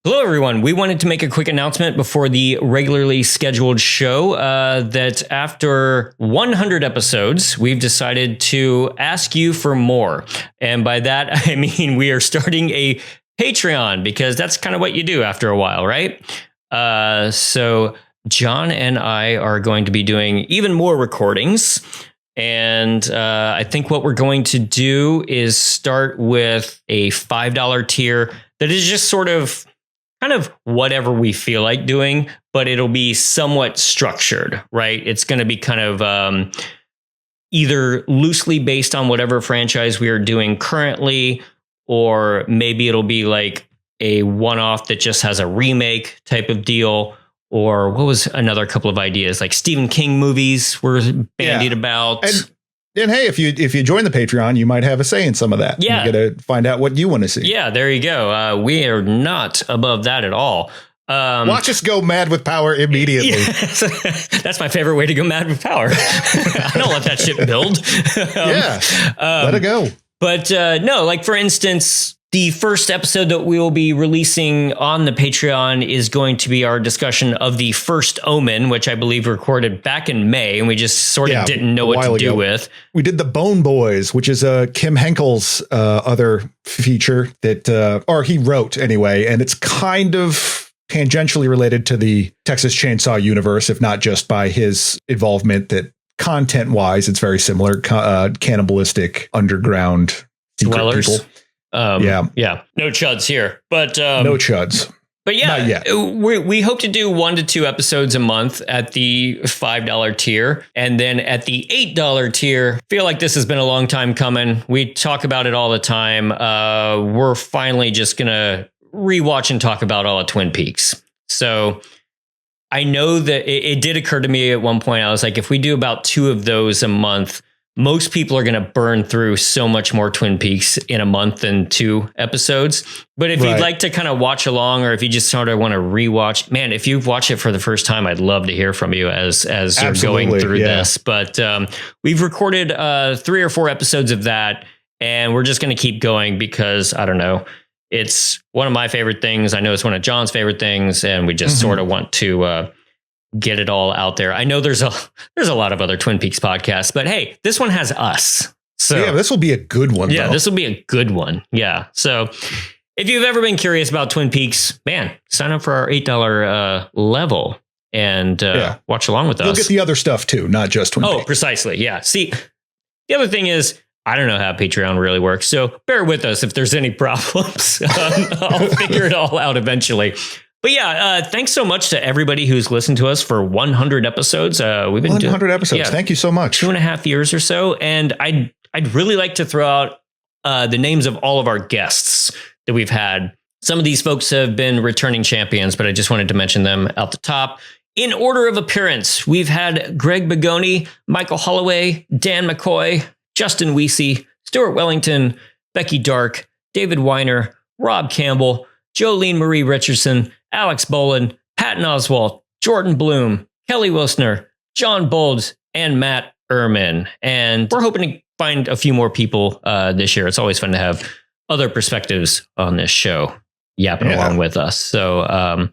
Hello, everyone. We wanted to make a quick announcement before the regularly scheduled show that after 100 episodes, we've decided to ask you for more. And by that, I mean we are starting a Patreon because that's kind of what you do after a while, right? So John and I are going to be doing even more recordings. And I think what we're going to do is start with a $5 tier that is just sort of kind of whatever we feel like doing, but it'll be somewhat structured, right? It's going to be kind of either loosely based on whatever franchise we are doing currently, or maybe it'll be like a one-off that just has a remake type of deal. Or what was another couple of ideas, like Stephen King movies we're bandied about. And hey, if you join the Patreon, you might have a say in some of that. Yeah. You get to find out what you want to see. Yeah, there you go. We are not above that at all. Watch us go mad with power immediately. Yes. That's my favorite way to go mad with power. I don't let that shit build. Let it go. But no, like for instance, the first episode that we will be releasing on the Patreon is going to be our discussion of the first Omen, which I believe recorded back in May, and we just sort of didn't know what to do with. We did the Bone Boys, which is Kim Henkel's other feature that, or he wrote anyway, and it's kind of tangentially related to the Texas Chainsaw universe, if not just by his involvement. That content-wise, it's very similar. Cannibalistic underground secret Dwellers. people. Yeah. No chuds here, but no chuds. But yeah, not yet. We hope to do 1 to 2 episodes a month at the $5 tier. And then at the $8 tier, feel like this has been a long time coming. We talk about it all the time. We're finally just going to rewatch and talk about all of Twin Peaks. So I know that it did occur to me at one point. I was like, if we do about 2 of those a month, most people are going to burn through so much more Twin Peaks in a month than 2 episodes. But if you'd like to kind of watch along, or if you just sort of want to rewatch, man, if you've watched it for the first time, I'd love to hear from you as you're going through this. But we've recorded 3 or 4 episodes of that, and we're just going to keep going because, I don't know, it's one of my favorite things. I know it's one of John's favorite things, and we just sort of want to get it all out there. I know there's a lot of other Twin Peaks podcasts, but hey, this one has us. So yeah, this will be a good one. Yeah, though. This will be a good one. Yeah. So if you've ever been curious about Twin Peaks, man, sign up for our $8 level and watch along with us. You'll get the other stuff too, not just Twin Peaks. Oh, precisely. Yeah. See, the other thing is, I don't know how Patreon really works, so bear with us if there's any problems. I'll figure it all out eventually. But yeah, thanks so much to everybody who's listened to us for 100 episodes. We've been 100 episodes. Yeah, thank you so much. 2.5 years or so. And I'd really like to throw out the names of all of our guests that we've had. Some of these folks have been returning champions, but I just wanted to mention them out the top. In order of appearance, we've had Greg Begoni, Michael Holloway, Dan McCoy, Justin Weesey, Stuart Wellington, Becky Dark, David Weiner, Rob Campbell, Jolene Marie Richardson, Alex Boland, Patton Oswalt, Jordan Bloom, Kelly Wilsner, John Bolds, and Matt Ehrman. And we're hoping to find a few more people this year. It's always fun to have other perspectives on this show yapping along with us. So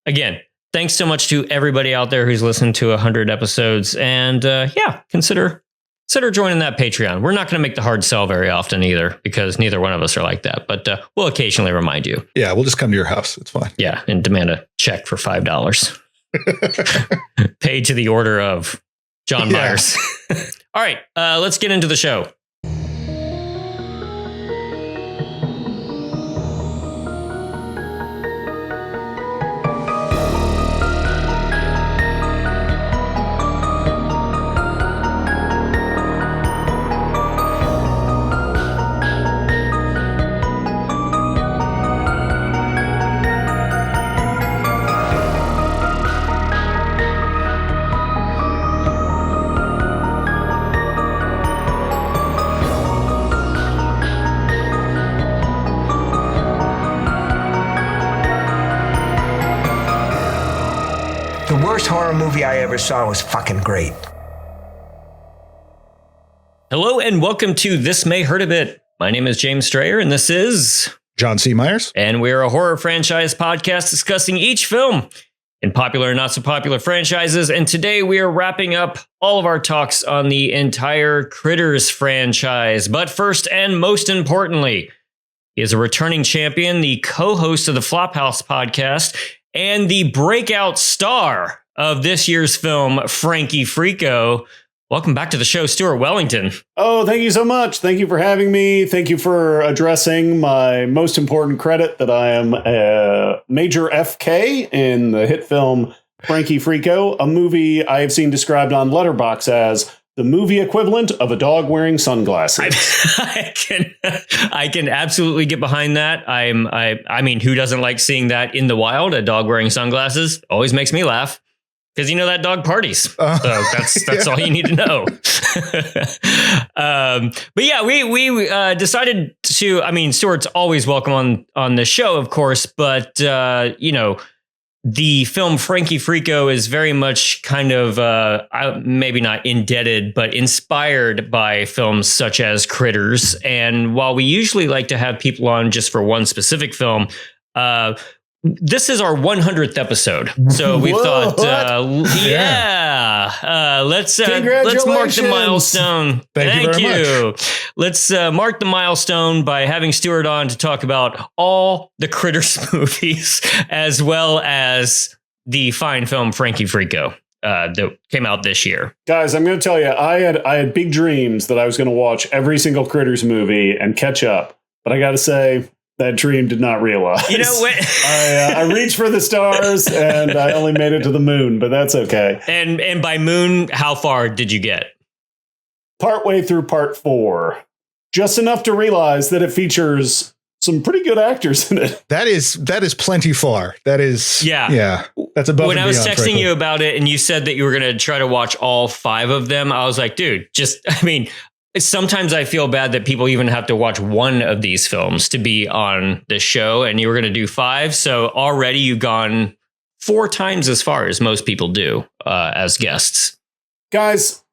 again, thanks so much to everybody out there who's listened to 100 episodes. And consider joining that Patreon. We're not going to make the hard sell very often either, because neither one of us are like that. But we'll occasionally remind you. Yeah, we'll just come to your house. It's fine. Yeah, and demand a check for $5. Paid to the order of John Myers. All right, let's get into the show. The worst horror movie I ever saw was fucking great. Hello and welcome to This May Hurt a Bit. My name is James Strayer and this is John C. Myers. And we're a horror franchise podcast discussing each film in popular and not so popular franchises. And today we are wrapping up all of our talks on the entire Critters franchise. But first and most importantly, he is a returning champion, the co-host of the Flophouse podcast, and the breakout star of this year's film, Frankie Freako. Welcome back to the show, Stuart Wellington. Oh, thank you so much. Thank you for having me. Thank you for addressing my most important credit that I am a major FK in the hit film Frankie Freako, a movie I have seen described on Letterboxd as the movie equivalent of a dog wearing sunglasses. I can absolutely get behind that. I mean, who doesn't like seeing that in the wild? A dog wearing sunglasses always makes me laugh. Because you know that dog parties, so that's all you need to know. But yeah, we decided to. I mean, Stuart's always welcome on the show, of course. But you know, the film Frankie Freako is very much kind of maybe not indebted, but inspired by films such as Critters. And while we usually like to have people on just for one specific film, this is our 100th episode, so we thought, let's mark the milestone. Thank you. Much. Let's mark the milestone by having Stuart on to talk about all the Critters movies, as well as the fine film Frankie Freako that came out this year. Guys, I'm going to tell you, I had big dreams that I was going to watch every single Critters movie and catch up, but I got to say, that dream did not realize. You know what? I reached for the stars and I only made it to the moon, but that's okay. And by moon, how far did you get? Partway through part 4. Just enough to realize that it features some pretty good actors in it. That is plenty far. That is, yeah. That's above. When and I was beyond, texting frankly. you about it and you said that you were going to try to watch all 5 of them, I was like, dude, sometimes I feel bad that people even have to watch one of these films to be on the show, and you were going to do 5. So already you've gone 4 times as far as most people do as guests. Guys,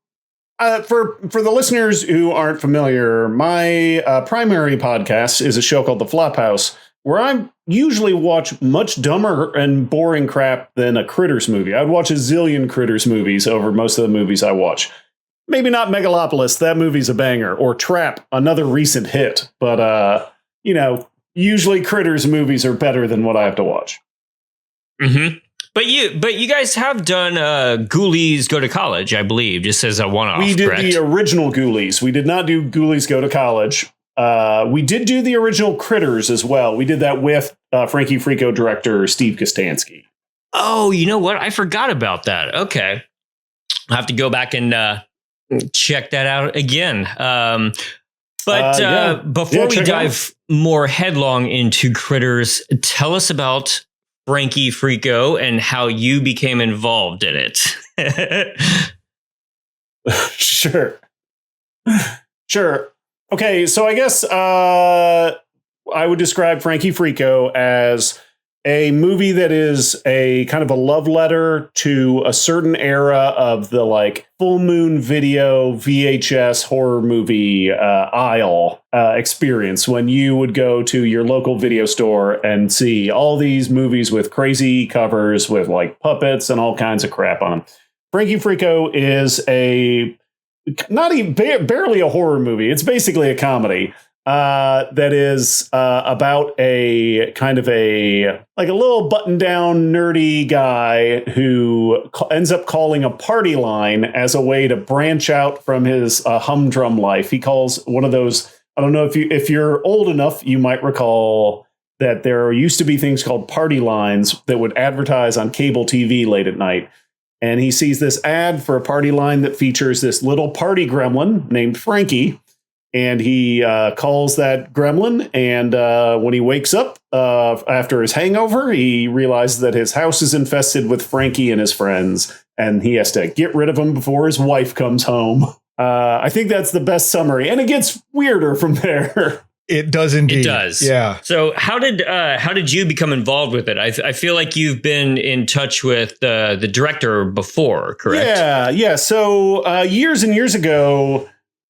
for the listeners who aren't familiar, my primary podcast is a show called The Flophouse, where I usually watch much dumber and boring crap than a Critters movie. I'd watch a zillion Critters movies over most of the movies I watch. Maybe not Megalopolis, that movie's a banger, or Trap, another recent hit. But, usually Critters movies are better than what I have to watch. Mm-hmm. But you guys have done Ghoulies Go to College, I believe, just as a one-off, We did correct? the original Ghoulies. We did not do Ghoulies Go to College. We did do the original Critters as well. We did that with Frankie Freako director Steve Kostanski. Oh, you know what? I forgot about that. Okay. I'll have to go back and check that out again. Before we dive more headlong into Critters, tell us about Frankie Freako and how you became involved in it. Sure. Okay, so I guess I would describe Frankie Freako as a movie that is a kind of a love letter to a certain era of the full moon video VHS horror movie aisle experience, when you would go to your local video store and see all these movies with crazy covers with puppets and all kinds of crap on them. Frankie Freako is barely a horror movie. It's basically a comedy. That is about a kind of a little button-down nerdy guy who ends up calling a party line as a way to branch out from his humdrum life. He calls one of those. I don't know if you're old enough, you might recall that there used to be things called party lines that would advertise on cable TV late at night. And he sees this ad for a party line that features this little party gremlin named Frankie. And he calls that gremlin, and when he wakes up after his hangover, he realizes that his house is infested with Frankie and his friends, and he has to get rid of them before his wife comes home. I think that's the best summary, and it gets weirder from there. It does indeed. It does. Yeah. So how did you become involved with it? I feel like you've been in touch with the director before, correct? Yeah. So years and years ago,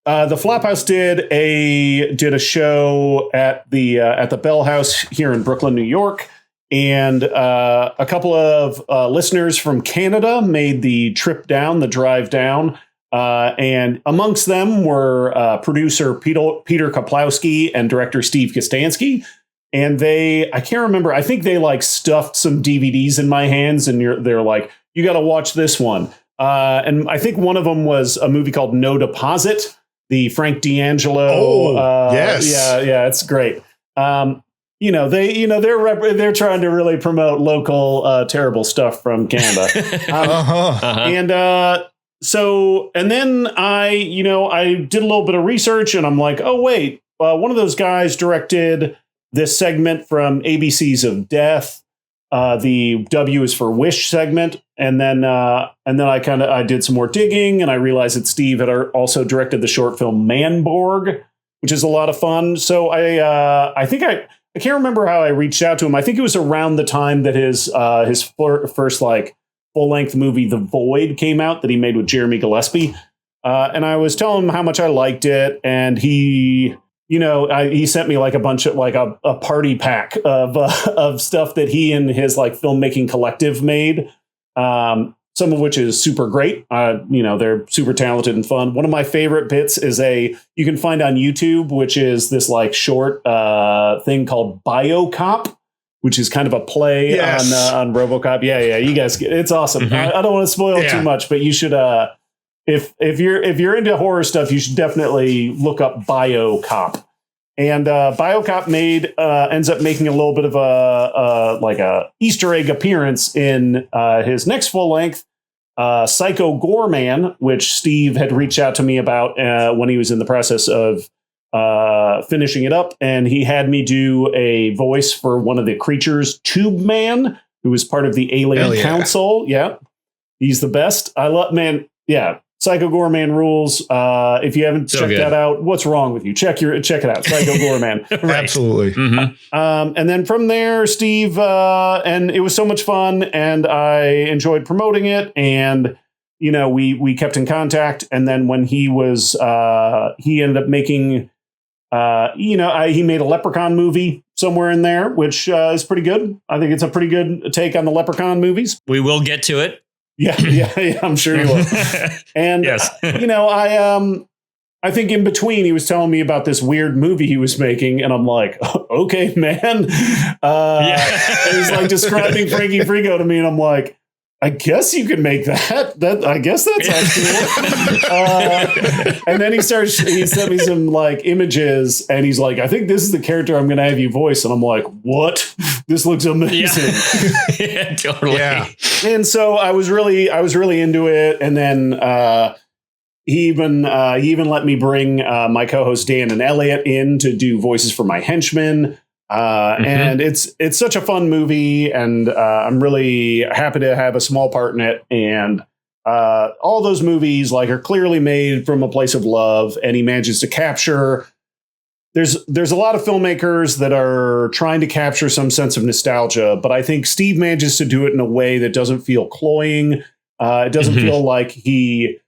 The Flophouse did a show at the Bell House here in Brooklyn, New York, and a couple of listeners from Canada made the drive down, and amongst them were producer Peter Kaplowski and director Steve Kostanski. And I can't remember. I think they like stuffed some DVDs in my hands, and they're like, you got to watch this one. And I think one of them was a movie called No Deposit, the Frank D'Angelo. Oh, yes. Yeah, it's great. They're trying to really promote local terrible stuff from Canada. And then I did a little bit of research, and I'm like, oh wait, one of those guys directed this segment from ABC's of Death. The W is for Wish segment. And then I did some more digging, and I realized that Steve had also directed the short film Manborg, which is a lot of fun. So I can't remember how I reached out to him. I think it was around the time that his first like full length movie, The Void, came out, that he made with Jeremy Gillespie. And I was telling him how much I liked it, and he sent me like a bunch of like a party pack of stuff that he and his like filmmaking collective made. Some of which is super great. They're super talented and fun. One of my favorite bits is you can find on YouTube, which is this like short thing called BioCop, which is kind of a play on RoboCop. Yeah. You guys it's awesome. Mm-hmm. I don't want to spoil too much, but you should, if you're into horror stuff, you should definitely look up BioCop. And BioCop ends up making a little bit of a Easter egg appearance in his next full length, Psycho Goreman, which Steve had reached out to me about when he was in the process of finishing it up, and he had me do a voice for one of the creatures, Tube Man, who was part of the Alien Council. Yeah, he's the best. I love, man. Yeah. Psycho Goreman rules. If you haven't checked that out, what's wrong with you? Check it out. Psycho Goreman. Right. Absolutely. Mm-hmm. And then from there, Steve, and it was so much fun, and I enjoyed promoting it. And, we kept in contact. And then when he ended up making, he made a Leprechaun movie somewhere in there, which is pretty good. I think it's a pretty good take on the Leprechaun movies. We will get to it. Yeah, I'm sure you will. And, yes. I think in between he was telling me about this weird movie he was making, and I'm like, okay, man. And he's like describing Frankie Freako to me, and I'm like, I guess you could make that. I guess that's actually and then he sent me some like images, and he's like, I think this is the character I'm going to have you voice. And I'm like, what? This looks amazing. Yeah, totally. Yeah. And so I was really into it. And then he even let me bring my co-host Dan and Elliot in to do voices for my henchmen. And it's such a fun movie, and I'm really happy to have a small part in it. And all those movies are clearly made from a place of love, and he manages to capture. There's a lot of filmmakers that are trying to capture some sense of nostalgia, but I think Steve manages to do it in a way that doesn't feel cloying. It doesn't feel like he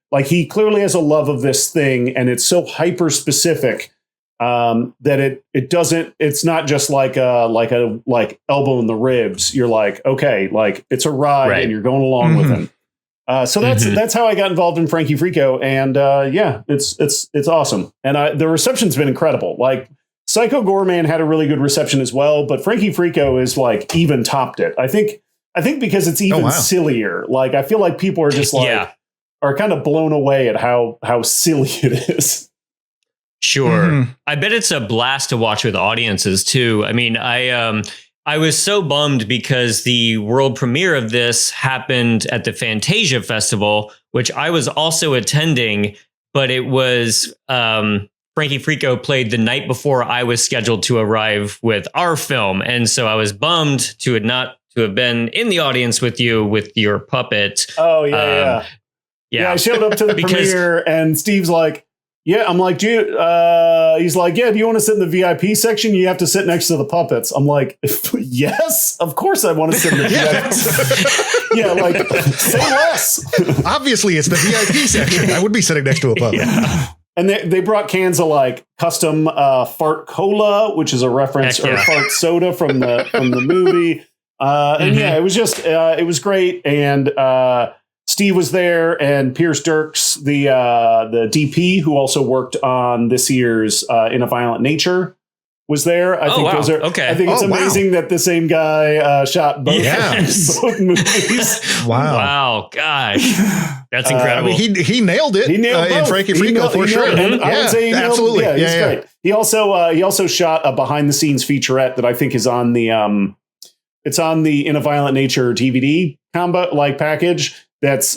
clearly has a love of this thing, and it's so hyper specific. That it's not just like elbow in the ribs. You're like, okay, it's a ride, and you're going along with him. So that's how I got involved in Frankie Freako, and it's awesome. And the reception's been incredible. Psycho Goreman had a really good reception as well, but Frankie Freako is even topped it. I think because it's even sillier. I feel like people are just are kind of blown away at how silly it is. Sure. I bet it's a blast to watch with audiences too. I mean, I was so bummed because the world premiere of this happened at the Fantasia Festival, which I was also attending, but it was Frankie Freako played the night before I was scheduled to arrive with our film. And so I was bummed to have been in the audience with you with your puppet. Oh, yeah. I showed up to the premiere, and Steve's like, yeah, I'm like, dude, he's like, yeah, do you want to sit in the VIP section? You have to sit next to the puppets. I'm like, yes, of course I want to sit in the VIP section. Say less. Obviously, it's the VIP section. I would be sitting next to a puppet. And they brought cans of like custom fart cola, which is a reference or fart soda from the movie. And yeah, it was just it was great. And Steve was there, and Pierce Dirks, the DP who also worked on this year's In a Violent Nature, was there. I think those are okay. I think it's amazing that the same guy shot both, both movies. Wow, gosh, that's incredible. I mean, he nailed it. He nailed in Frankie Freako for sure. I would say he nailed, absolutely. Yeah, he's great. He also shot a behind the scenes featurette that I think is on the it's on the In a Violent Nature DVD combo like package. That's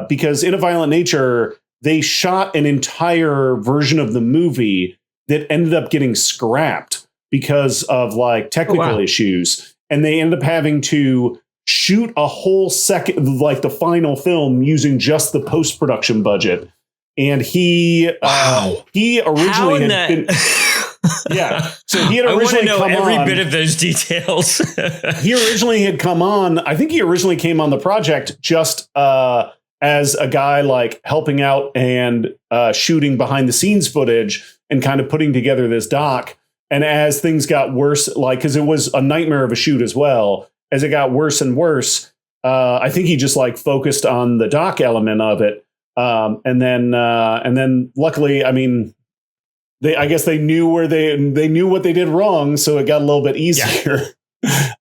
because In a Violent Nature, they shot an entire version of the movie that ended up getting scrapped because of like technical issues. And they ended up having to shoot a whole second, like the final film, using just the post-production budget. And he originally had been... Yeah. So he had originally come every bit of those details. He originally had come on. I think he originally came on the project just as a guy like helping out and shooting behind the scenes footage and kind of putting together this doc. And as things got worse, like, because it was a nightmare of a shoot as well, as it got worse and worse, I think he just like focused on the doc element of it. And then luckily, I mean, I guess they knew where they knew what they did wrong, so it got a little bit easier.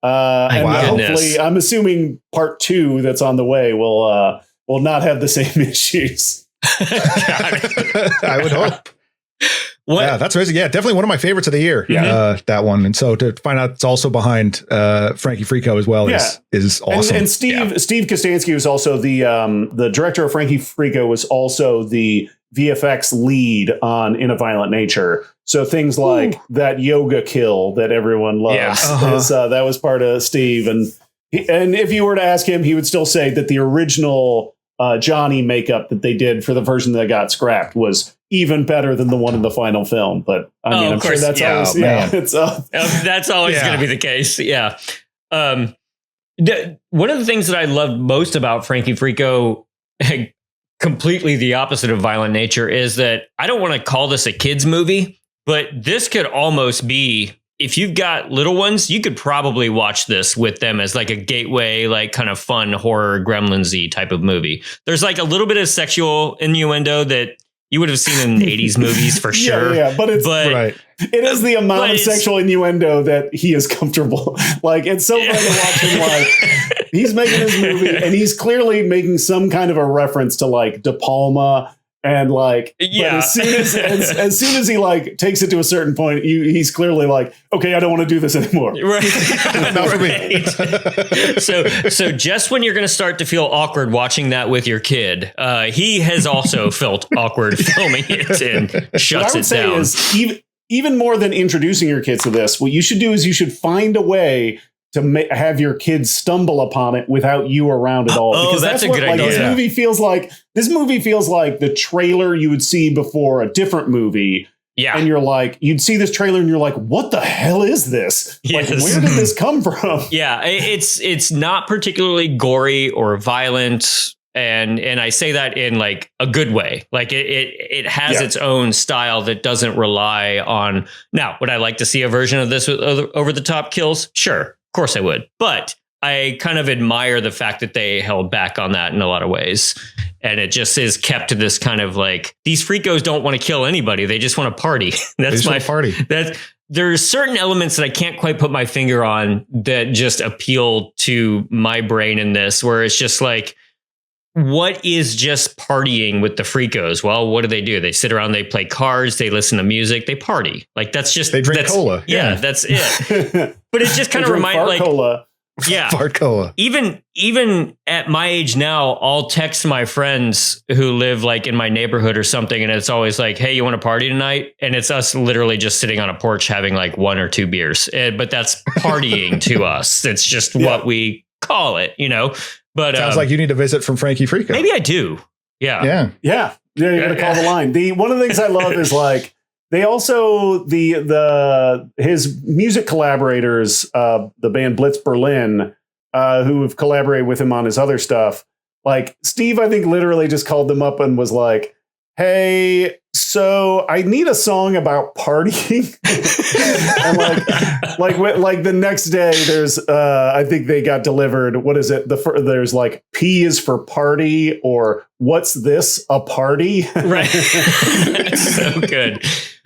And hopefully, I'm assuming part 2 that's on the way will not have the same issues. I would hope. What? Yeah, that's amazing. Yeah, definitely one of my favorites of the year. Yeah, that one. And so to find out it's also behind Frankie Freako as well is awesome. And Steve Kostanski was also the director of Frankie Freako, was also the VFX lead on In a Violent Nature. So things like that yoga kill that everyone loves, that was part of Steve. And if you were to ask him, he would still say that the original Johnny makeup that they did for the version that got scrapped was even better than the one in the final film. But I mean, I'm sure that's always, that's always going to be the case. Yeah. One of the things that I loved most about Frankie Freako, completely the opposite of Violent Nature, is that I don't want to call this a kids movie, but this could almost be, if you've got little ones, you could probably watch this with them as like a gateway, like kind of fun horror Gremlins-y type of movie. There's like a little bit of sexual innuendo that you would have seen in 80s movies for sure. Yeah, but it is the amount of sexual innuendo that he is comfortable. Like, it's so fun to watch him, like, he's making his movie and he's clearly making some kind of a reference to like De Palma. And like, but as soon as he like takes it to a certain point, he's clearly like, okay, I don't want to do this anymore. Right. So just when you're going to start to feel awkward watching that with your kid, he has also felt awkward filming it and shuts it down. Is even more than introducing your kids to this, what you should do is you should find a way to have your kids stumble upon it without you around at all. Because that's a good idea. This movie feels like the trailer you would see before a different movie. Yeah. And you're like, you'd see this trailer and you're like, what the hell is this? Yes. Like, where did this come from? Yeah, it's not particularly gory or violent. And I say that in like a good way. Like it has its own style that doesn't rely on. Now, would I like to see a version of this with over the top kills? Sure. Of course I would. But I kind of admire the fact that they held back on that in a lot of ways. And it just is kept to this kind of like, these freakos don't want to kill anybody. They just want to party. That's my party. There's certain elements that I can't quite put my finger on that just appeal to my brain in this, where it's just like, what is just partying with the freakos? Well, what do? They sit around, they play cards, they listen to music, they party. Like, that's just, they drink cola. Yeah, that's it. But it just kind of reminds like cola. Yeah. Fart cola. Even at my age now, I'll text my friends who live like in my neighborhood or something. And it's always like, hey, you want to party tonight? And it's us literally just sitting on a porch having like 1 or 2 beers. But that's partying to us. It's just what we call it, you know? But sounds like you need a visit from Frankie Freako. Maybe I do. Yeah. You're gonna call the line. One of the things I love is like they also his music collaborators, the band Blitz Berlin, who have collaborated with him on his other stuff. Like Steve, I think literally just called them up and was like, hey, so I need a song about partying. And like the next day, there's I think they got delivered. What is it? There's like P is for party, or what's this, a party? Right. So good.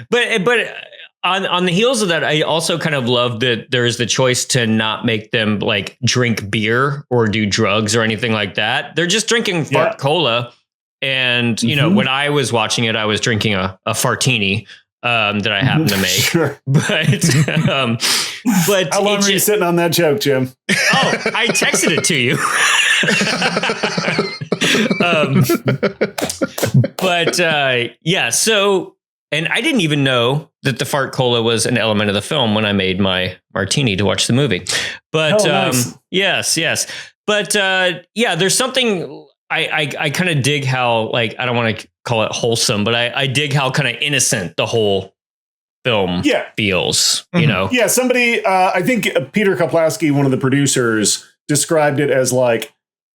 But on the heels of that, I also kind of love that there's the choice to not make them like drink beer or do drugs or anything like that. They're just drinking fart cola. And, you know, when I was watching it, I was drinking a fartini that I happened to make. Sure. But how long were you sitting on that joke, Jim? Oh, I texted it to you. Yeah, so, and I didn't even know that the fart cola was an element of the film when I made my martini to watch the movie. But nice. Yes. But yeah, there's something I kind of dig how, like, I don't want to call it wholesome, but I dig how kind of innocent the whole film feels, you know? Yeah, somebody, I think Peter Kostanski, one of the producers, described it as like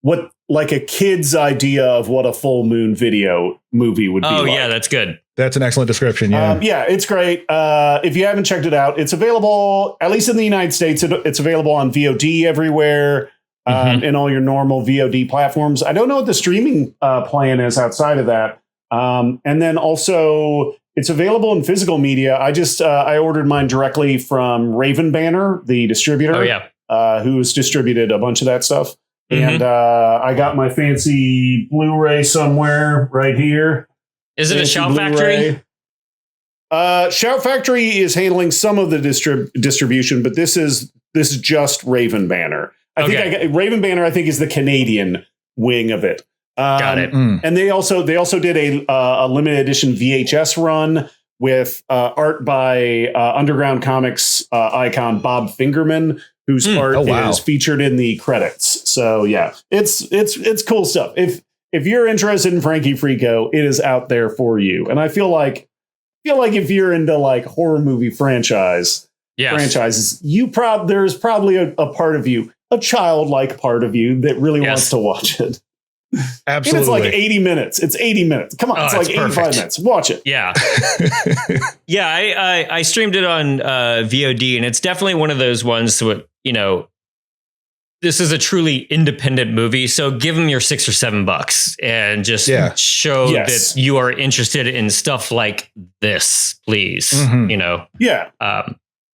a kid's idea of what a full moon video movie would be like. Oh, yeah, that's good. That's an excellent description, yeah. Yeah, it's great. If you haven't checked it out, it's available, at least in the United States, it's available on VOD everywhere. In all your normal VOD platforms. I don't know what the streaming plan is outside of that. And then also it's available in physical media. I ordered mine directly from Raven Banner, the distributor. Oh, yeah. Who's distributed a bunch of that stuff. And I got my fancy Blu-ray somewhere right here. Is it a Shout Factory? Shout Factory is handling some of the distribution, but this is just Raven Banner. I think Raven Banner, I think, is the Canadian wing of it. Got it. And they also did a limited edition VHS run with art by Underground Comics icon Bob Fingerman, whose art is featured in the credits. So yeah, it's cool stuff. If you're interested in Frankie Freako, it is out there for you. And I feel like if you're into like horror movie franchises, there's probably a part of you, a childlike part of you, that really wants to watch it. Absolutely. And it's like 80 minutes. It's 80 minutes. Come on. It's like 85 minutes. Watch it. Yeah. Yeah. I streamed it on VOD, and it's definitely one of those ones that, you know, this is a truly independent movie. So give them your $6 or $7 and just show that you are interested in stuff like this, please. You know? Yeah.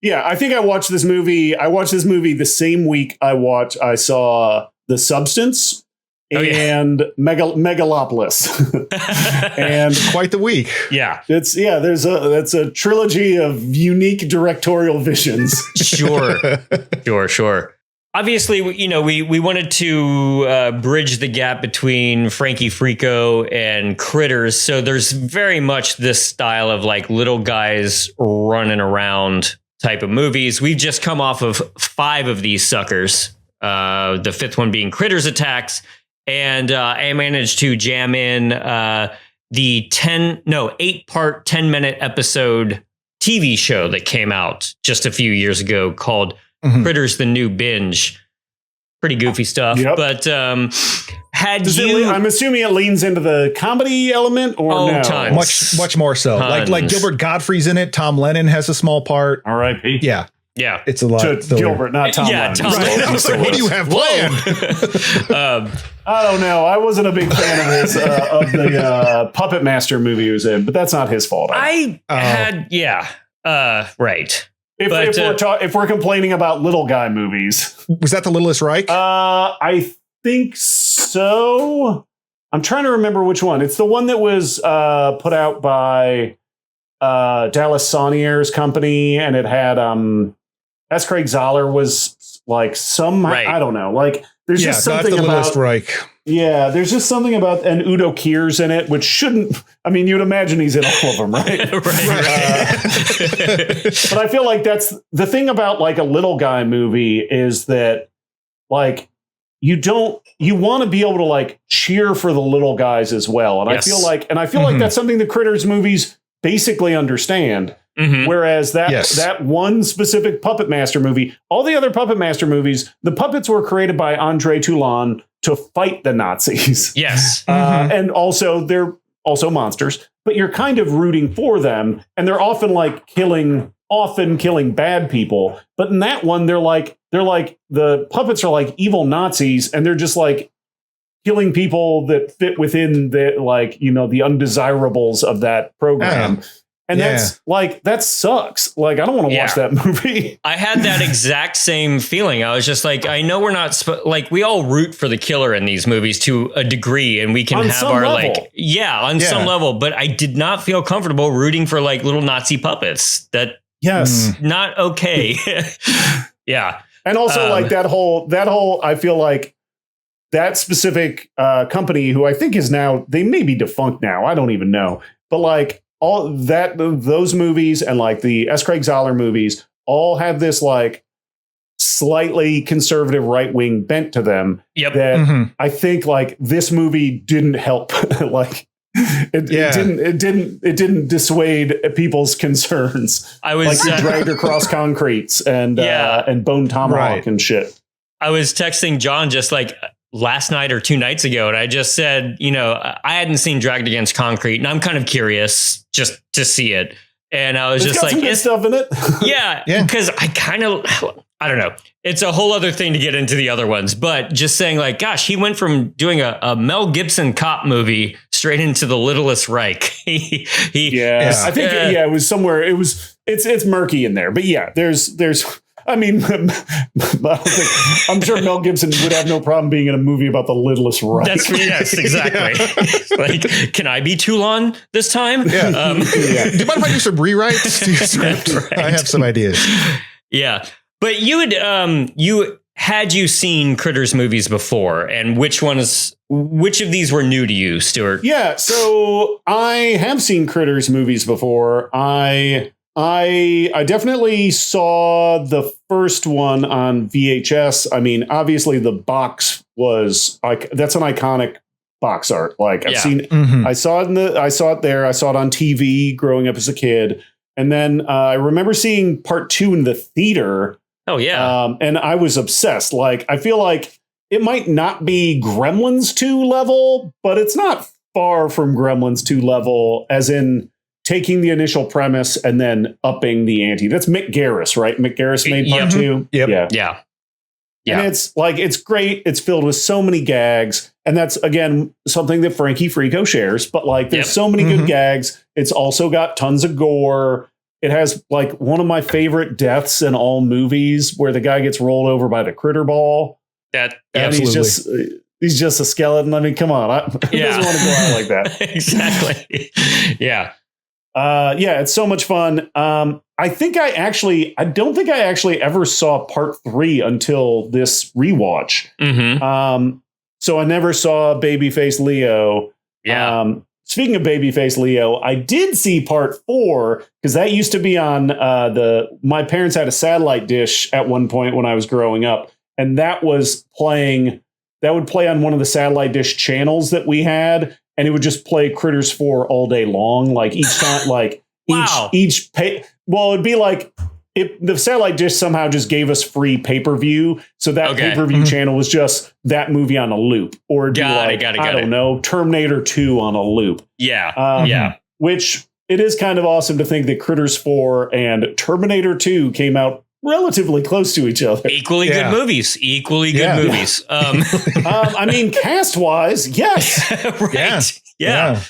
Yeah, I think I watched this movie. I watched this movie the same week I saw The Substance and Megalopolis. And quite the week. Yeah. That's a trilogy of unique directorial visions. Sure. Obviously, you know, we wanted to bridge the gap between Frankie Freako and Critters. So there's very much this style of like little guys running around type of movies. We've just come off of 5 of these suckers. The 5th one being Critters Attacks. And I managed to jam in the 8-part, 10-minute episode TV show that came out just a few years ago called Critters: The New Binge. Pretty goofy stuff. Yep. But I'm assuming it leans into the comedy element, or no? Tons. Much more so. Tons. Like Gilbert Gottfried's in it. Tom Lennon has a small part. R.I.P. Yeah. Yeah. It's a lot. Gilbert, not Tom Lennon. Tom Lennon. What do you have planned? I don't know. I wasn't a big fan of his of the Puppet Master movie he was in, but that's not his fault. Right. If we're complaining about little guy movies, was that the Littlest Reich? I think so. I'm trying to remember which one. It's the one that was put out by Dallas Saunier's company, and it had S. Craig Zahler was like some I don't know. Like there's just something the about Littlest Reich. Yeah, there's just something about, and Udo Kier's in it, which shouldn't. I mean, you'd imagine he's in all of them, right? Right. But I feel like that's the thing about like a little guy movie is that like you want to be able to like cheer for the little guys as well, and I feel like that's something the Critters movies basically understand. Whereas that one specific Puppet Master movie, all the other Puppet Master movies, the puppets were created by Andre Toulon to fight the Nazis. Yes. And also also monsters, but you're kind of rooting for them, and they're often like killing bad people. But in that one, they're like the puppets are like evil Nazis, and they're just like killing people that fit within the, like, you know, the undesirables of that program. And that's like, that sucks. Like, I don't want to watch that movie. I had that exact same feeling. I was just like, I know we're not like, we all root for the killer in these movies to a degree, and we can have our level. On some level, but I did not feel comfortable rooting for like little Nazi puppets. That not okay. And also like that whole, I feel like that specific company, who I think is now, they may be defunct now, I don't even know, but like, all that, those movies and like the S. Craig Zahler movies all have this like slightly conservative right wing bent to them. That I think like this movie didn't help. Like it didn't dissuade people's concerns. I was like dragged across concretes and bone tomahawk and shit. I was texting John just like last night or 2 nights ago, and I just said, you know, I hadn't seen Dragged Against Concrete, and I'm kind of curious just to see it. And I was just like, "Is stuff in it?" Because I don't know. It's a whole other thing to get into the other ones, but just saying like, gosh, he went from doing a Mel Gibson cop movie straight into The Littlest Reich. I think it was somewhere. It's murky in there, but there's. I mean, I'm sure Mel Gibson would have no problem being in a movie about the Littlest Reich. Yes, exactly. Like, can I be Toulon this time? Yeah. Do you mind if I do some rewrites to your script? Right. I have some ideas. Yeah, but you had you seen Critters movies before, and which of these were new to you, Stuart? Yeah, so I have seen Critters movies before. I definitely saw the first one on VHS. I mean, obviously the box was like, that's an iconic box art. Like I've seen, I saw it there. I saw it on TV growing up as a kid. And then I remember seeing part 2 in the theater. Oh yeah. And I was obsessed. Like, I feel like it might not be Gremlins 2 level, but it's not far from Gremlins 2 level, as in taking the initial premise and then upping the ante. That's Mick Garris, right? Mick Garris made part 2. Yeah. And it's like, it's great. It's filled with so many gags. And that's, again, something that Frankie Freako shares. But like, there's so many good gags. It's also got tons of gore. It has like one of my favorite deaths in all movies, where the guy gets rolled over by the critter ball. And he's just a skeleton. I mean, come on. Who doesn't want to go out like that? Exactly. Yeah. It's so much fun. I don't think I actually ever saw part 3 until this rewatch. So I never saw Babyface Leo. Speaking of Babyface Leo, I did see part 4, because that used to be on my parents had a satellite dish at one point when I was growing up, and that would play on one of the satellite dish channels that we had. And it would just play Critters 4 all day long. Like each time, like it'd be like the satellite dish somehow just gave us free pay-per-view. So that pay-per-view channel was just that movie on a loop, or it'd be like, I don't know, Terminator 2 on a loop. Which it is kind of awesome to think that Critters 4 and Terminator 2 came out relatively close to each other. Equally good movies. I mean, cast wise, yes. Right. Yeah.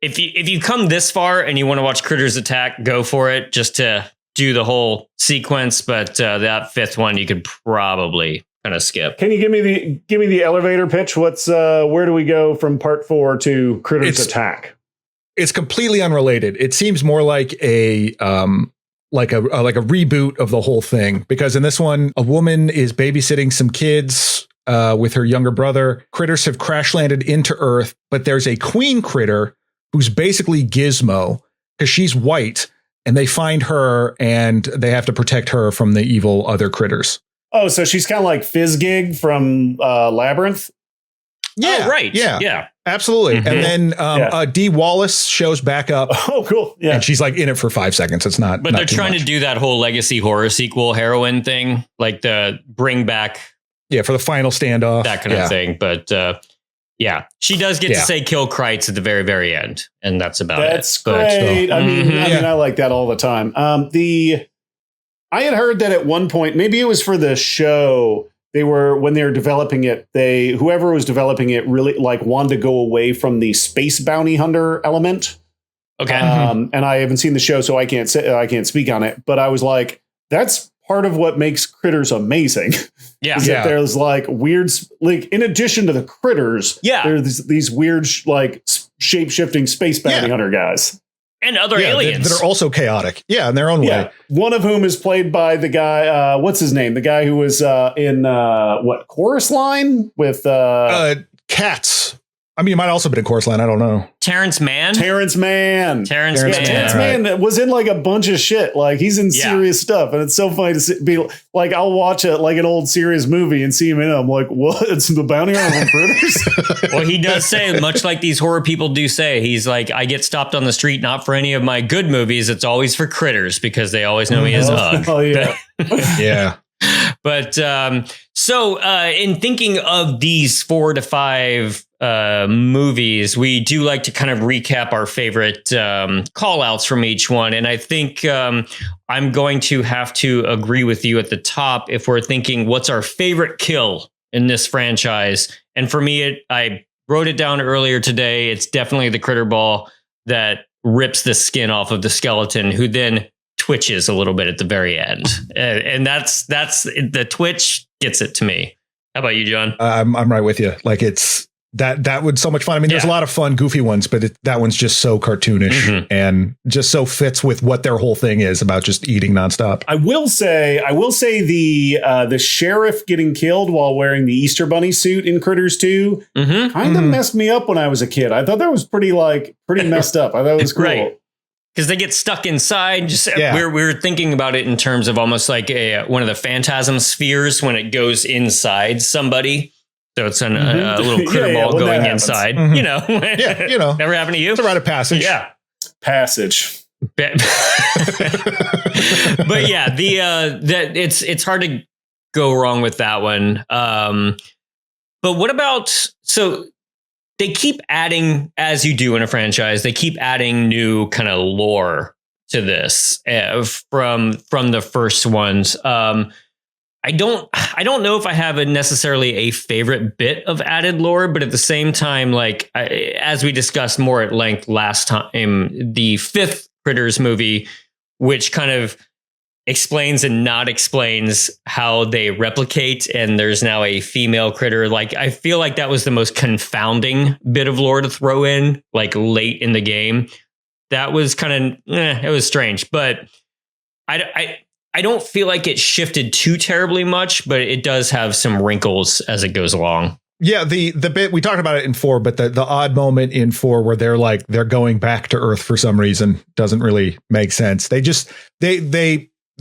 If you come this far and you want to watch Critters Attack, go for it, just to do the whole sequence. But that 5th one you could probably kind of skip. Can you give me the elevator pitch? Where do we go from part 4 to Critters Attack? It's completely unrelated. It seems more like a reboot of the whole thing, because in this one, a woman is babysitting some kids with her younger brother. Critters have crash landed into Earth, but there's a queen critter who's basically Gizmo, because she's white, and they find her and they have to protect her from the evil other critters. Oh, so she's kind of like Fizzgig from Labyrinth? Yeah. Oh, right. Yeah. Absolutely. And then Dee Wallace shows back up. Oh, cool. Yeah. And she's like in it for 5 seconds. It's not. But they're trying to do that whole legacy horror sequel heroine thing, like the bring back. Yeah. For the final standoff. That kind of thing. But Yeah, she does get to say kill Kreitz at the very, very end, and that's about it. That's great. I mean, I like that all the time. I had heard that at one point, maybe it was for the show, when they were developing it, whoever was developing it really like wanted to go away from the space bounty hunter element. Okay. And I haven't seen the show, so I can't speak on it. But I was like, that's part of what makes Critters amazing. Yeah. That there's like weird, like in addition to the critters, there's these weird like shape shifting space bounty hunter guys. And other aliens that are also chaotic. Yeah, in their own way. One of whom is played by the guy, what's his name? The guy who was in Chorus Line with Cats. I mean, he might also been in Chorus Line. I don't know. Terrence Mann was in like a bunch of shit. Like he's in serious stuff, and it's so funny to be like, I'll watch an old serious movie and see him in it. I'm like, what? It's the bounty hunter from Critters. Well, he does say, much like these horror people do say, he's like, I get stopped on the street not for any of my good movies. It's always for Critters because they always know me as Hug. Oh yeah, yeah. But so in thinking of these 4 to 5 movies, we do like to kind of recap our favorite call outs from each one. And I think I'm going to have to agree with you at the top if we're thinking what's our favorite kill in this franchise. And for me, I wrote it down earlier today. It's definitely the critter ball that rips the skin off of the skeleton, who then twitches a little bit at the very end. And that's the twitch gets it to me. How about you, John? I'm right with you. Like that was so much fun. I mean, there's a lot of fun, goofy ones, but that one's just so cartoonish and just so fits with what their whole thing is about, just eating nonstop. I will say the sheriff getting killed while wearing the Easter Bunny suit in Critters 2 kind of messed me up when I was a kid. I thought that was pretty messed up. I thought it was cool. Right. Because they get stuck inside. We're thinking about it in terms of almost like one of the phantasm spheres when it goes inside somebody. So it's a little critter ball going inside. You know, never happened to you. It's a rite of passage. Yeah, passage. But yeah, that it's hard to go wrong with that one. But what about they keep adding, as you do in a franchise, they keep adding new kind of lore to this from the first ones. I don't know if I have necessarily a favorite bit of added lore, but at the same time, like as we discussed more at length last time, the 5th Critters movie, which kind of explains and not explains how they replicate, and there's now a female critter. Like I feel like that was the most confounding bit of lore to throw in, like late in the game. That was kind of it was strange, but I don't feel like it shifted too terribly much, but it does have some wrinkles as it goes along. Yeah, the bit we talked about it in 4, but the odd moment in 4 where they're going back to Earth for some reason doesn't really make sense. They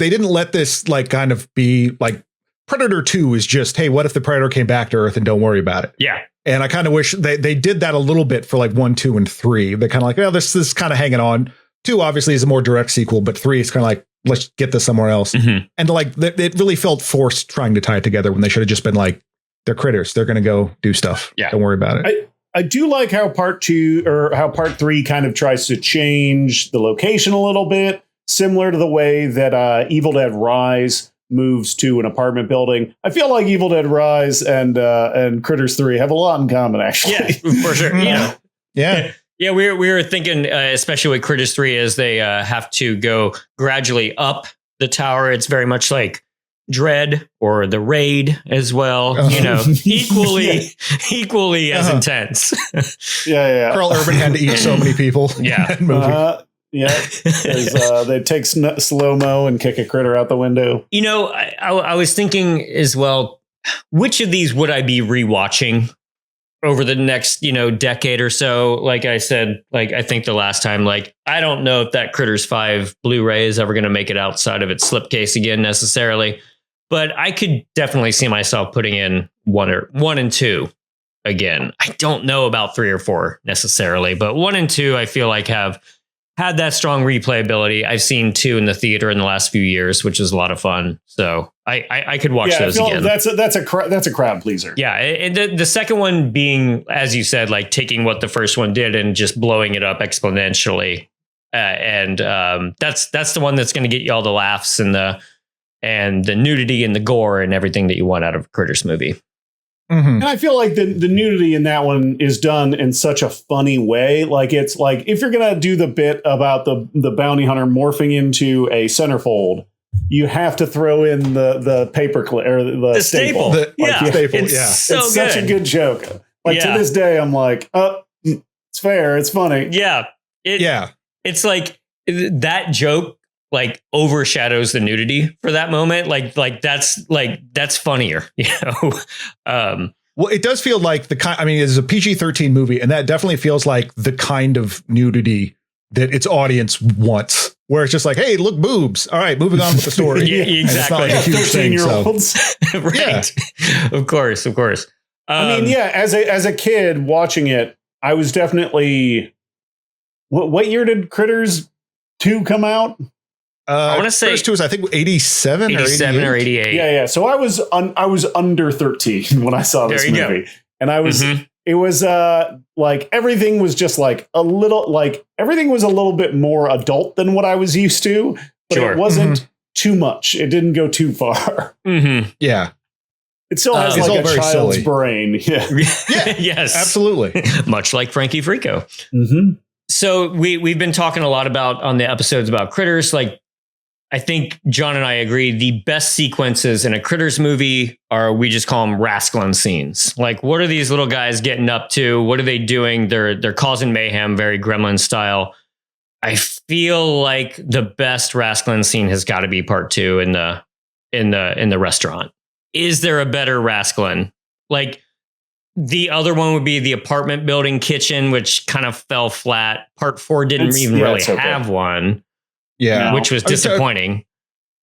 didn't let this like kind of be like Predator 2 is just, hey, what if the Predator came back to Earth and don't worry about it? Yeah. And I kind of wish they did that a little bit for like 1, 2, and 3. They're kind of like, well, this is kind of hanging on. 2 obviously is a more direct sequel, but 3 is kind of like, let's get this somewhere else. And like it really felt forced trying to tie it together when they should have just been like, they're critters. They're going to go do stuff. Yeah. Don't worry about it. I do like how part 3 kind of tries to change the location a little bit, similar to the way that Evil Dead Rise moves to an apartment building. I feel like Evil Dead Rise and Critters 3 have a lot in common, actually. Yeah, for sure. Yeah. Yeah, we were thinking, especially with Critters 3, as they have to go gradually up the tower. It's very much like Dread or The Raid as well. Equally as intense. Yeah. Carl Urban had to eat so many people. Yeah. They take slow-mo and kick a critter out the window. I was thinking as well, which of these would I be rewatching over the next, decade or so? Like I said, like I think the last time, like I don't know if that Critters 5 Blu-ray is ever going to make it outside of its slipcase again necessarily, but I could definitely see myself putting in 1 and 2 again. I don't know about 3 or 4 necessarily, but 1 and 2 I feel like have had that strong replayability. I've seen 2 in the theater in the last few years, which is a lot of fun. So I could watch those again. That's a crowd pleaser. Yeah, and the second one being, as you said, like taking what the first one did and just blowing it up exponentially. And that's the one that's going to get you all the laughs and the nudity and the gore and everything that you want out of a Critters movie. Mm-hmm. And I feel like the nudity in that one is done in such a funny way. Like, it's like, if you're going to do the bit about the bounty hunter morphing into a centerfold, you have to throw in the paper clip or the staple. Staple. It's so it's good. such a good joke. Like, to this day, I'm like, oh, it's fair. It's funny. Yeah. It's like that joke like overshadows the nudity for that moment. Like that's funnier, you know? Well, it does feel like it's a PG-13 movie, and that definitely feels like the kind of nudity that its audience wants, where it's just like, hey, look, boobs. All right, moving on with the story. Yeah, exactly. And it's not like a huge thing, so. Right. Yeah. Of course. As a kid watching it, I was definitely, what year did Critters 2 come out? I want to say first 2 was, I think, 87 or 88. Yeah. So I was under 13 when I saw this movie. Go. And I was, it was like everything was just like everything was a little bit more adult than what I was used to, but it wasn't too much. It didn't go too far. Mm-hmm. Yeah. It still has like a child's silly brain. Yeah. Yes. Absolutely. Much like Frankie Freako. Mm-hmm. So we've been talking a lot about on the episodes about Critters. Like, I think John and I agree the best sequences in a Critters movie are, we just call them Rasclin scenes. Like, what are these little guys getting up to? What are they doing? They're causing mayhem, very Gremlin style. I feel like the best Rasclin scene has got to be part 2 in the restaurant. Is there a better Rasclin? Like, the other one would be the apartment building kitchen, which kind of fell flat. Part 4 didn't really have one. Yeah, which was disappointing.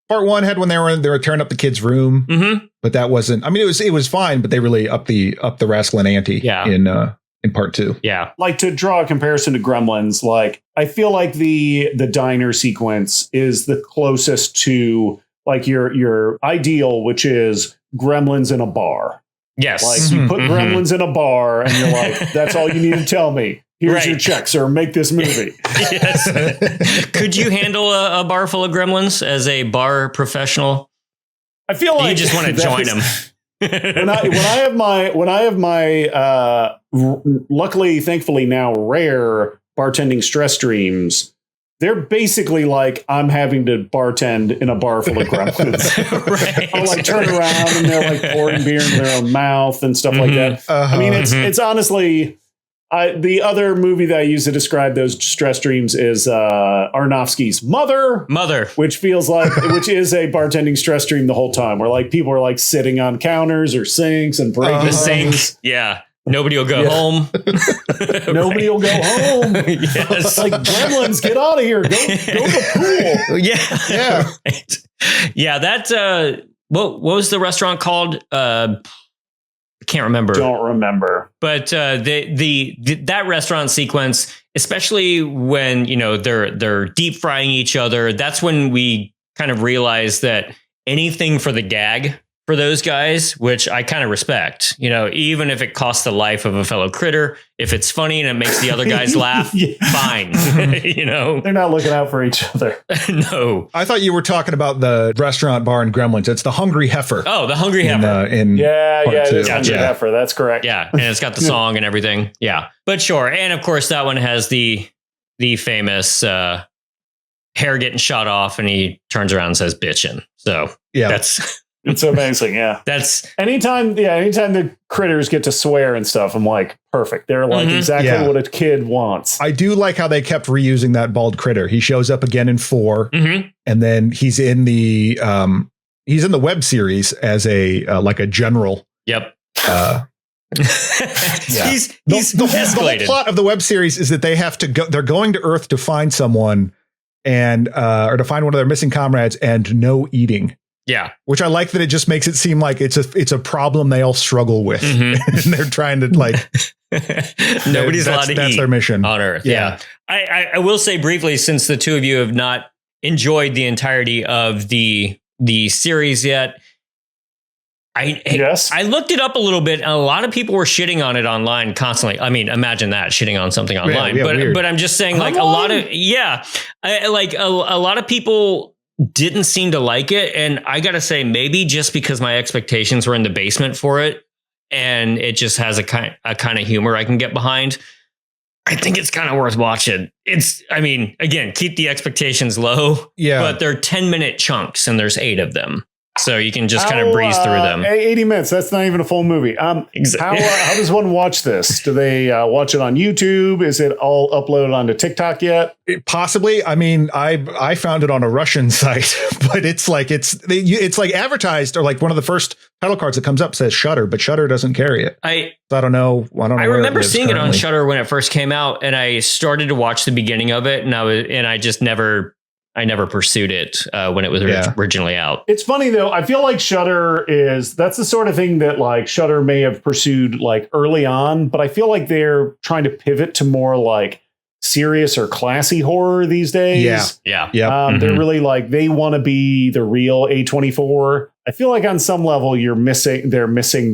Part 1 had when they were tearing up the kid's room, but that wasn't. I mean, it was fine, but they really upped the Rasclin ante. Yeah. In part 2. Yeah, like, to draw a comparison to Gremlins, like, I feel like the diner sequence is the closest to like your ideal, which is Gremlins in a bar. Yes, like you put Gremlins in a bar, and you're like, that's all you need to tell me. Here's your check, sir. Make this movie. Yes. Could you handle a bar full of gremlins as a bar professional? I feel like you just want to join them. when I have my luckily, thankfully now rare bartending stress dreams, they're basically like I'm having to bartend in a bar full of gremlins. Right. I'll like turn around and they're like pouring beer into their own mouth and stuff like that. I mean, it's honestly. The other movie that I use to describe those stress dreams is Aronofsky's Mother, which is a bartending stress dream the whole time, where like people are like sitting on counters or sinks and breaking the sink. Yeah, nobody will go home. Nobody will go home. Yes, like Gremlins, get out of here. Go to the pool. Yeah. Right. Yeah. That what was the restaurant called? Can't remember. Don't remember. But that restaurant sequence, especially when they're deep frying each other, that's when we kind of realize that anything for the gag for those guys, which I kind of respect, even if it costs the life of a fellow critter, if it's funny and it makes the other guys laugh, fine. They're not looking out for each other. No. I thought you were talking about the restaurant bar in Gremlins. It's the Hungry Heifer. Oh, the Hungry Heifer. It is Hungry Heifer. That's correct. Yeah. And it's got the song and everything. Yeah. But sure. And of course that one has the famous hair getting shot off and he turns around and says bitchin'. So that's... It's amazing, yeah. That's anytime the critters get to swear and stuff, I'm like, perfect. They're like exactly what a kid wants. I do like how they kept reusing that bald critter. He shows up again in 4, and then he's in the web series as a like a general. Yep. He's the whole plot of the web series is that they have to go. They're going to Earth to find someone and or to find one of their missing comrades, and no eating. Yeah, which I like that it just makes it seem like it's a problem they all struggle with, and they're trying to like Nobody's allowed to eat. That's their mission on Earth. Yeah. I will say briefly, since the two of you have not enjoyed the entirety of the series yet, I looked it up a little bit, and a lot of people were shitting on it online constantly. I mean, imagine that, shitting on something online. But I'm just saying, like, a lot of people didn't seem to like it, and I gotta say, maybe just because my expectations were in the basement for it, and it just has a kind of humor I can get behind. I think it's kind of worth watching. Again, keep the expectations low. Yeah, but they're 10-minute chunks, and there's 8 of them. So you can just kind of breeze through them. 80 minutes. That's not even a full movie. Exactly. How does one watch this? Do they watch it on YouTube? Is it all uploaded onto TikTok yet? Possibly. I mean, I found it on a Russian site, but it's like advertised, or like one of the first title cards that comes up says Shudder, but Shudder doesn't carry it. I don't know. I remember seeing it on Shudder when it first came out, and I started to watch the beginning of it, and I just never pursued it when it was originally out. It's funny though. I feel like that's the sort of thing that like Shudder may have pursued like early on, but I feel like they're trying to pivot to more like serious or classy horror these days. Yeah. They're really like, they want to be the real A24. I feel like on some level they're missing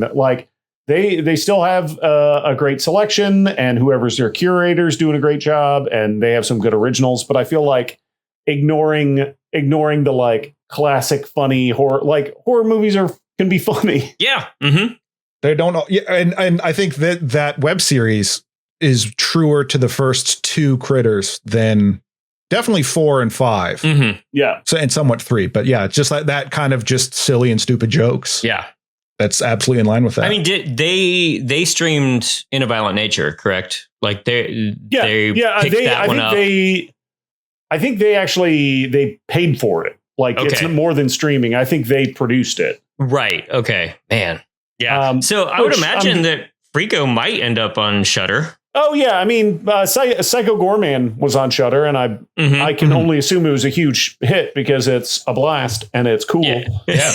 that. Like they still have a great selection, and whoever's their curator's doing a great job, and they have some good originals, but I feel like ignoring the like classic funny horror, like horror movies can be funny. Yeah. Mm-hmm. They don't know. Yeah. And I think that web series is truer to the first 2 Critters than definitely 4 and 5. Mm-hmm. Yeah. So, and somewhat 3, but yeah, just like that kind of just silly and stupid jokes. Yeah. That's absolutely in line with that. I mean, they streamed In a Violent Nature, correct? Like they picked that one up. I think they paid for it. Like it's more than streaming. I think they produced it. Right. Okay. Man. Yeah. So I would imagine that Freako might end up on Shudder. Oh yeah. I mean, Psycho Goreman was on Shudder, and I can only assume it was a huge hit because it's a blast and it's cool. Yeah.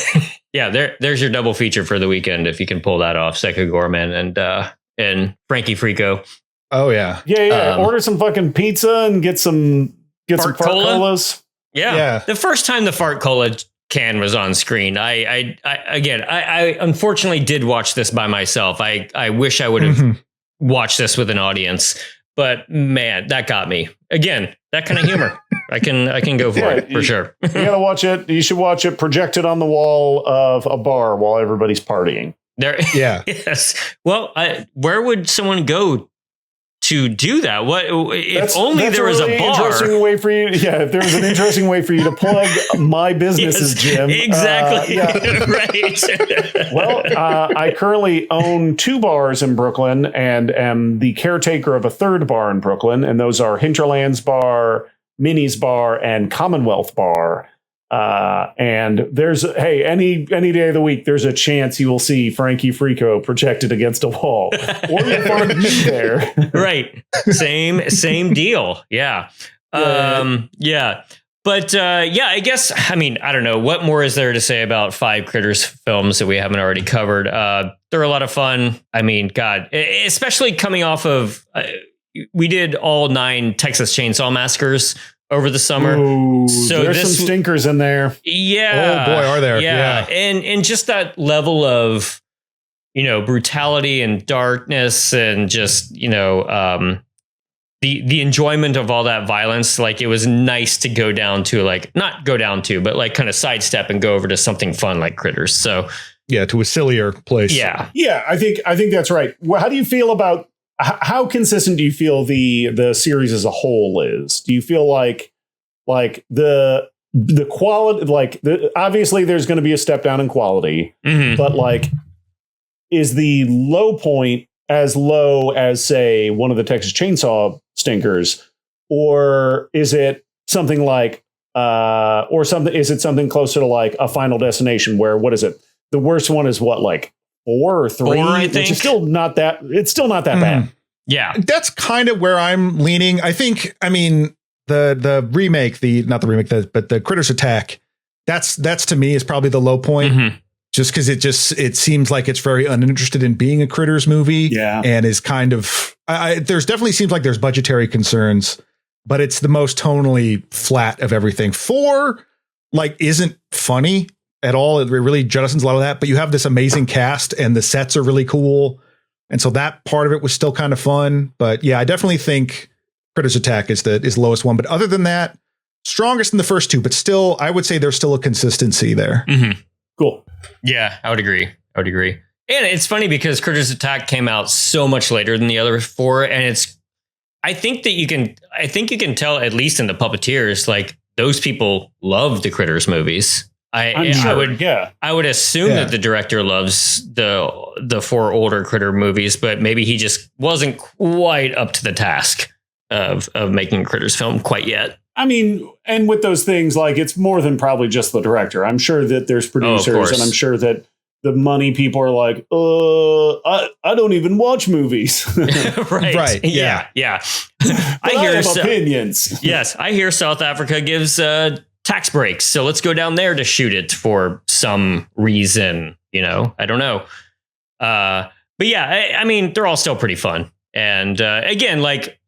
Yeah. There's your double feature for the weekend if you can pull that off. Psycho Goreman and Frankie Freako. Oh yeah. Yeah. Order some fucking pizza and get some fart colas. Yeah. The first time the fart cola can was on screen, I unfortunately did watch this by myself. I wish I would have watched this with an audience, but man, that got me. Again, that kind of humor. I can go for it for sure. You gotta watch it. You should watch it projected on the wall of a bar while everybody's partying. Yeah. Yes. Well, where would someone go to do that? If only there was a bar. Interesting way for you. Yeah, if there was an interesting way for you to plug my businesses, Jim. Exactly. Right. Well, I currently own 2 bars in Brooklyn and am the caretaker of a 3rd bar in Brooklyn, and those are Hinterlands Bar, Minnie's Bar, and Commonwealth Bar. And there's any day of the week, there's a chance you will see Frankie Freako projected against a wall, or you'll find me there. Right. Same deal. Yeah. Yeah. But I guess, I mean, I don't know. What more is there to say about 5 Critters films that we haven't already covered? They're a lot of fun. I mean, God, especially coming off of, we did all 9 Texas Chainsaw Massacres over the summer. Ooh, so there's some stinkers in there. Yeah. Oh boy, are there. Yeah. And just that level of, brutality and darkness and just, the enjoyment of all that violence. Like, it was nice to go down to but like kind of sidestep and go over to something fun like Critters. So yeah, to a sillier place. Yeah. Yeah. I think that's right. Well, how do you feel about, how consistent do you feel the series as a whole is? Do you feel like the quality, obviously there's going to be a step down in quality, but like, is the low point as low as, say, one of the Texas Chainsaw stinkers, or is it something like, is it something closer to like a Final Destination where, what is it? The worst one is what, like 4 or 3, I think. Which is still not that bad. Yeah. That's kind of where I'm leaning. I think, I mean, the remake, but the Critters Attack, that's to me is probably the low point. just because it seems like it's very uninterested in being a Critters movie. Yeah. And is kind of, there's definitely seems like there's budgetary concerns, but it's the most tonally flat of everything. 4 like isn't funny at all. It really jettisons a lot of that, but you have this amazing cast and the sets are really cool. And so that part of it was still kind of fun. But yeah, I definitely think Critters Attack is the lowest one. But other than that, strongest in the first 2, but still, I would say there's still a consistency there. Mm-hmm. Cool. Yeah, I would agree. And it's funny because Critters Attack came out so much later than the other 4. And I think you can tell, at least in the Puppeteers, like those people love the Critters movies. I would assume that the director loves the 4 older Critter movies, but maybe he just wasn't quite up to the task of making a Critters film quite yet. I mean, and with those things, like it's more than probably just the director. I'm sure that there's producers, and I'm sure that the money people are like, I don't even watch movies. Right. Yeah. I have opinions. Yes, I hear South Africa gives tax breaks, so let's go down there to shoot it for some reason. I don't know. But yeah, I mean, they're all still pretty fun. And again, like,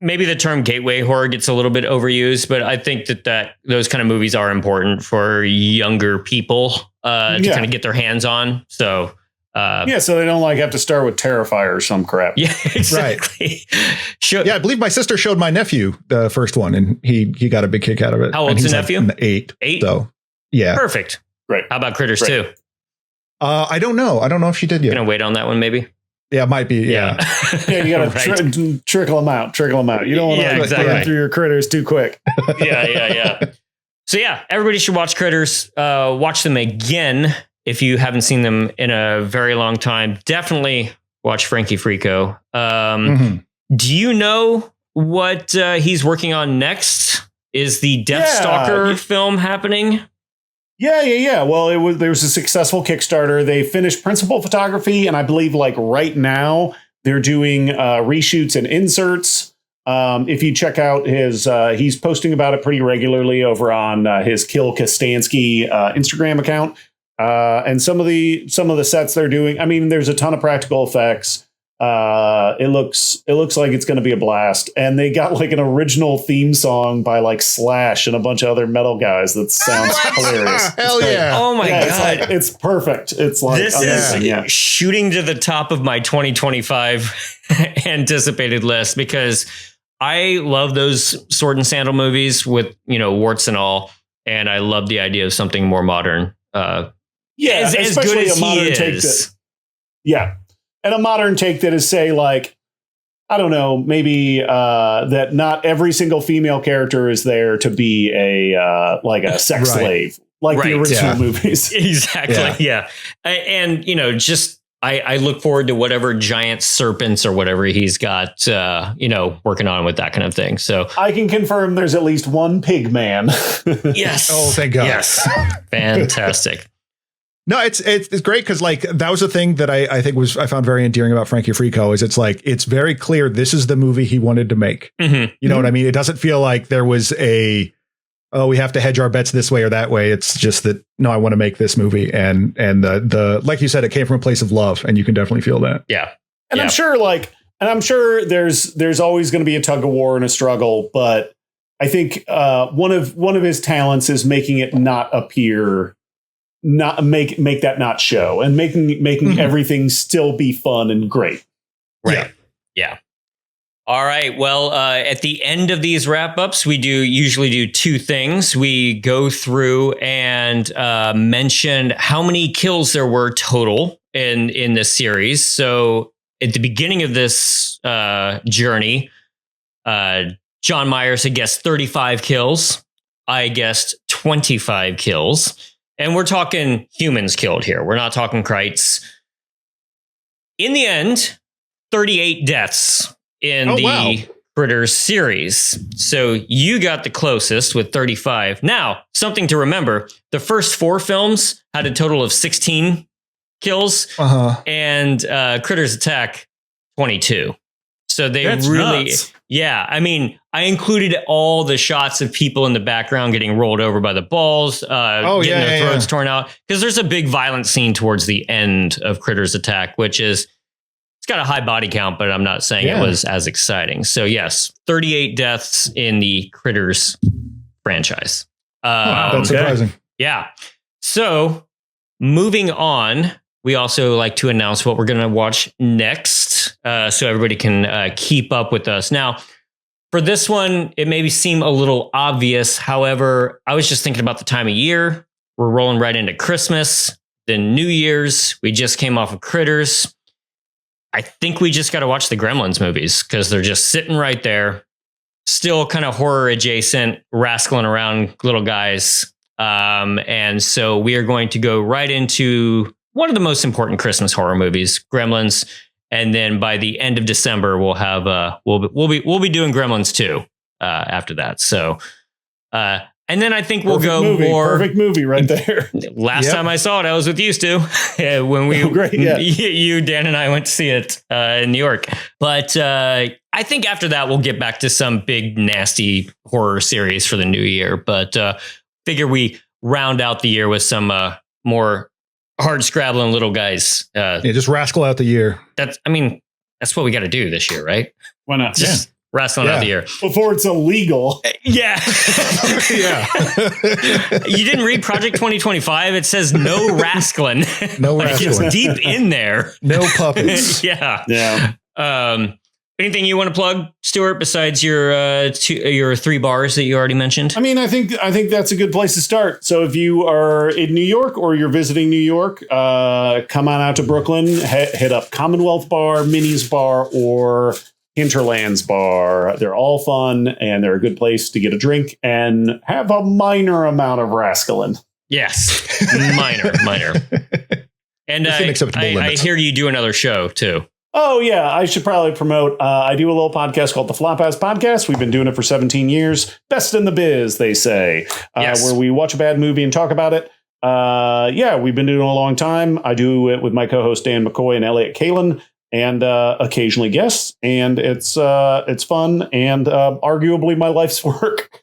maybe the term gateway horror gets a little bit overused, but I think that those kind of movies are important for younger people to kind of get their hands on. So so they don't like have to start with Terrifier or some crap. Yeah, exactly. Right. I believe my sister showed my nephew the first one, and he got a big kick out of it. How old's the nephew? Like 8. 8. So yeah, perfect. Great. How about Critters 2? I don't know if she did yet. Gonna wait on that one, maybe. Yeah, it might be. Yeah. You got to trickle them out. You don't want to put them through your Critters too quick. Yeah. So yeah, everybody should watch Critters. Watch them again if you haven't seen them in a very long time. Definitely watch Frankie Freako. Do you know what he's working on next? Is the Deathstalker film happening? Yeah. Well, there was a successful Kickstarter. They finished principal photography, and I believe like right now they're doing reshoots and inserts. If you check out he's posting about it pretty regularly over on his Kill Kostanski Instagram account. And some of the sets they're doing, I mean, there's a ton of practical effects. It looks like it's going to be a blast. And they got like an original theme song by like Slash and a bunch of other metal guys that sounds hilarious. Hell yeah. Oh my God. It's perfect. It's like this is shooting to the top of my 2025 anticipated list, because I love those sword and sandal movies with, warts and all. And I love the idea of something more modern. As good as he is. And a modern take that is, say, like, I don't know, maybe that not every single female character is there to be a sex slave, like the original movies. Exactly. Yeah. And, I look forward to whatever giant serpents or whatever he's got, working on with that kind of thing. So I can confirm there's at least one pig man. Yes. Oh, thank God. Yes. Fantastic. No, it's great because like that was the thing that I think I found very endearing about Frankie Freako is it's very clear this is the movie he wanted to make. Mm-hmm. You know what I mean? It doesn't feel like there was we have to hedge our bets this way or that way. It's just that no, I want to make this movie, and the like you said, it came from a place of love, and you can definitely feel that. Yeah, and I'm sure there's always going to be a tug of war and a struggle, but I think one of his talents is making it not appear. Not make that not show, and making everything still be fun and great. Right. Yeah. All right. Well, at the end of these wrap ups, we usually do 2 things. We go through and mention how many kills there were total in this series. So at the beginning of this journey, John Myers had guessed 35 kills. I guessed 25 kills. And we're talking humans killed here. We're not talking krites. In the end, 38 deaths in the Critters series. So you got the closest with 35. Now, something to remember. The first 4 films had a total of 16 kills. And Critters Attack, 22. So they That's really, nuts. yeah. I mean, I included all the shots of people in the background getting rolled over by the balls, getting their throats torn out. Because there's a big violent scene towards the end of Critters Attack, which is, it's got a high body count, but I'm not saying it was as exciting. So yes, 38 deaths in the Critters franchise. Wow, that's surprising. Yeah. So moving on, we also like to announce what we're going to watch next, so everybody can keep up with us. Now, for this one, it may seem a little obvious. However, I was just thinking about the time of year. We're rolling right into Christmas, then New Year's. We just came off of Critters. I think we just got to watch the Gremlins movies because they're just sitting right there. Still kind of horror adjacent, rascling around little guys. And so we are going to go right into one of the most important Christmas horror movies, Gremlins. And then by the end of December, we'll have we'll be doing Gremlins 2 after that. So and then I think we'll perfect movie right there. Last time I saw it, I was with you, Stu, when we you, Dan, and I went to see it in New York. But I think after that, we'll get back to some big nasty horror series for the new year. But figure we round out the year with some more hard scrabbling little guys. Just rascal out the year. That's what we got to do this year, right? Why not? Just wrestling out the year before it's illegal. Yeah. Yeah. You didn't read Project 2025? It says no Rasclin. No like Rasclin. It's deep in there. No puppets. Yeah. Anything you want to plug, Stuart, besides your 3 bars that you already mentioned? I mean, I think that's a good place to start. So if you are in New York or you're visiting New York, come on out to Brooklyn, hit up Commonwealth Bar, Minnie's Bar, or Hinterlands Bar. They're all fun, and they're a good place to get a drink and have a minor amount of rascalin. Yes, minor. And I hear you do another show too. Oh, yeah, I should probably promote. I do a little podcast called the Flop-Ass Podcast. We've been doing it for 17 years. Best in the biz, they say, where we watch a bad movie and talk about it. We've been doing it a long time. I do it with my co-host Dan McCoy and Elliot Kalin, and occasionally guests. And it's fun and arguably my life's work.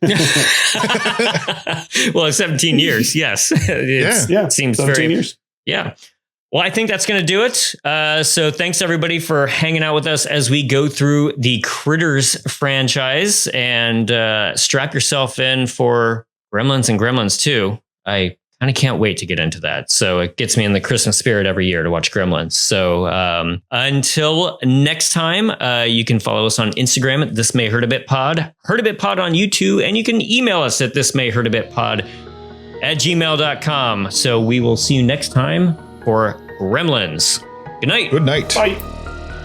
Well, 17 years, yes. It seems 17 years. Yeah. Well, I think that's going to do it. So thanks, everybody, for hanging out with us as we go through the Critters franchise, and strap yourself in for Gremlins and Gremlins 2. I kind of can't wait to get into that. So it gets me in the Christmas spirit every year to watch Gremlins. So until next time, you can follow us on Instagram at This May Hurt a Bit Pod, Hurt a Bit Pod on YouTube, and you can email us at thismayhurtabitpod@gmail.com. So we will see you next time for Gremlins. Good night. Good night. Bye.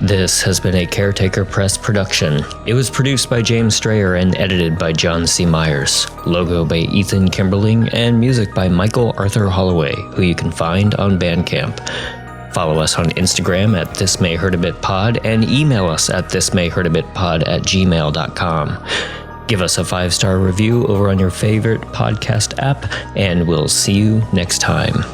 This has been a Caretaker Press production. It was produced by James Strayer and edited by John C. Myers. Logo by Ethan Kimberling and music by Michael Arthur Holloway, who you can find on Bandcamp. Follow us on Instagram at thismayhurtabitpod and email us at thismayhurtabitpod@gmail.com. Give us a 5-star review over on your favorite podcast app, and we'll see you next time.